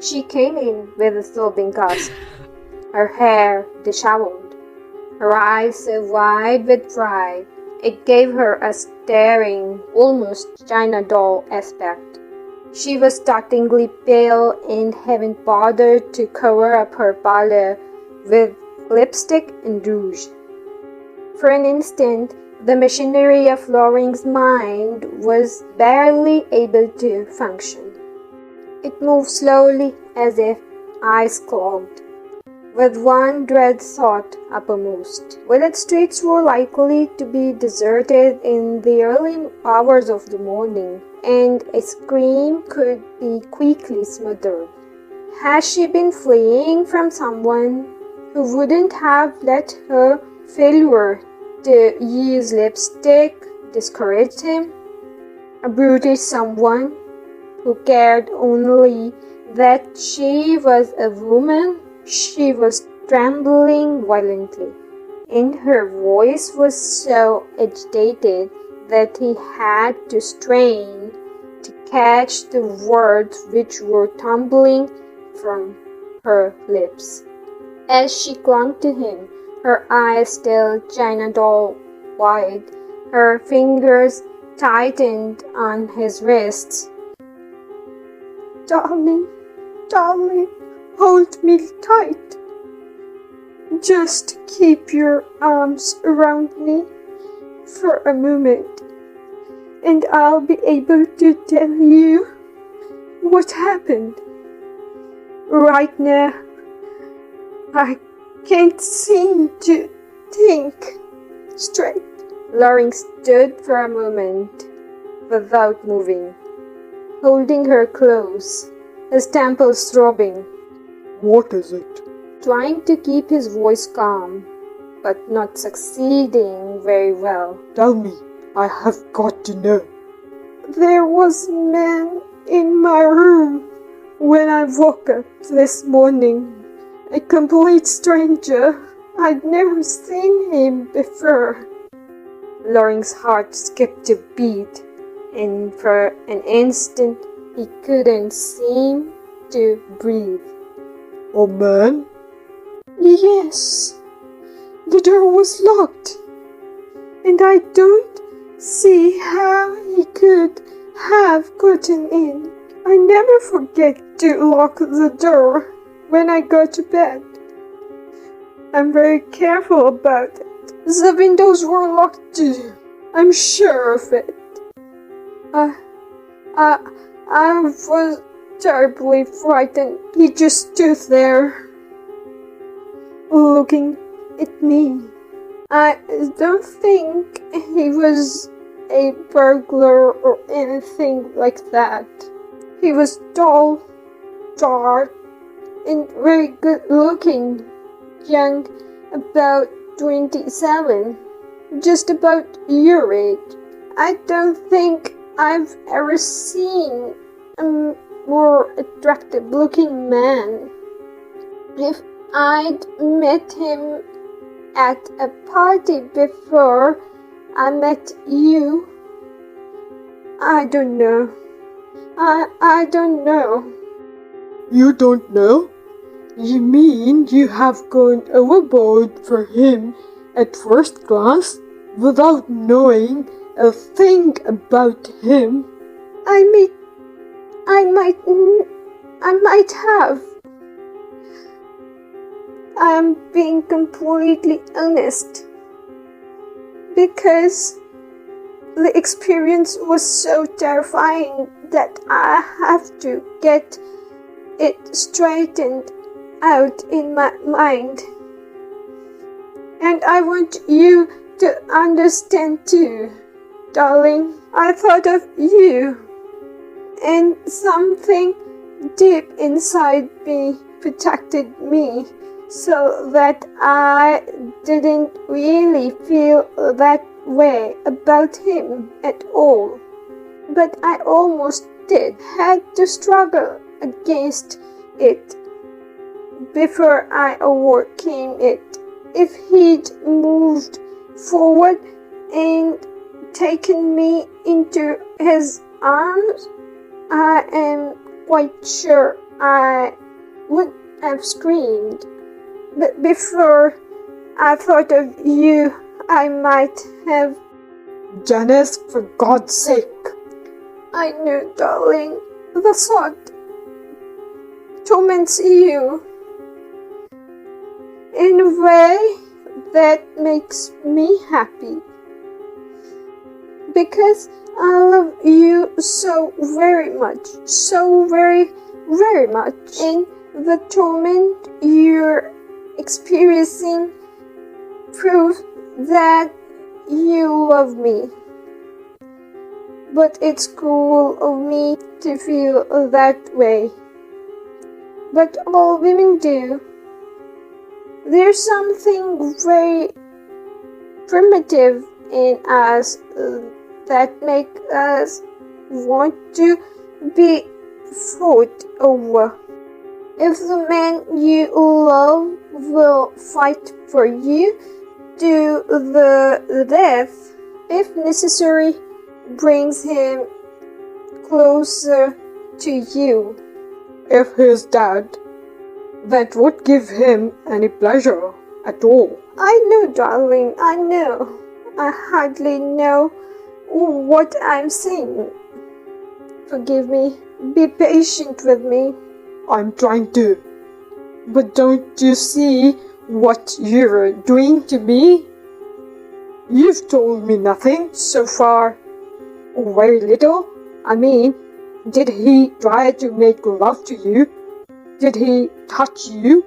She came in with a sobbing gasp, her hair disheveled, her eyes so wide with pride it gave her a staring, almost China doll aspect. She was startlingly pale and hadn't bothered to cover up her pallor with lipstick and rouge. For an instant, the machinery of Loring's mind was barely able to function. It moved slowly as if eyes clogged, with one dread thought uppermost, whether streets were likely to be deserted in the early hours of the morning, and a scream could be quickly smothered. Had she been fleeing from someone who wouldn't have let her failure to use lipstick discourage him? A brutish someone who cared only that she was a woman? She was trembling violently, and her voice was so agitated that he had to strain to catch the words which were tumbling from her lips. As she clung to him, her eyes still China doll wide, her fingers tightened on his wrists. "Darling, darling, hold me tight. Just keep your arms around me for a moment, and I'll be able to tell you what happened. Right now, I can't seem to think straight." Loring stood for a moment without moving, holding her close, his temples throbbing. "What is it?" Trying to keep his voice calm, but not succeeding very well. "Tell me, I have got to know." "There was a man in my room when I woke up this morning. A complete stranger. I'd never seen him before." Loring's heart skipped a beat, and for an instant he couldn't seem to breathe. "A man?" "Yes. The door was locked, and I don't see how he could have gotten in. I never forget to lock the door when I go to bed. I'm very careful about it. The windows were locked too. I'm sure of it. I was terribly frightened. He just stood there, looking at me. I don't think he was a burglar or anything like that. He was tall, dark, and very good looking, young, about 27, just about your age. I don't think I've ever seen a more attractive looking man. If I'd met him at a party before I met you, I don't know. I don't know." "You don't know? You mean you have gone overboard for him at first glance without knowing a thing about him?" I might have. I'm being completely honest, because the experience was so terrifying that I have to get it straightened out in my mind. And I want you to understand too, darling. I thought of you, and something deep inside me protected me so that I didn't really feel that way about him at all. But I almost did. Had to struggle against it before I overcame it. If he'd moved forward and taken me into his arms, I am quite sure I would have screamed. But before I thought of you, I might have. Janice, for God's sake. I know, darling. The thought torments you in a way that makes me happy. Because I love you so very much, so very, very much. And the torment you're experiencing proves that you love me. But it's cruel of me to feel that way. But all women do. There's something very primitive in us that makes us want to be fought over. If the man you love will fight for you to the death, if necessary, brings him closer to you. If he's dead, that would give him any pleasure at all. I know, darling, I know. I hardly know what I'm saying. Forgive me. Be patient with me. I'm trying to. But don't you see what you're doing to me? You've told me nothing so far. Very little. I mean, did he try to make love to you? Did he touch you?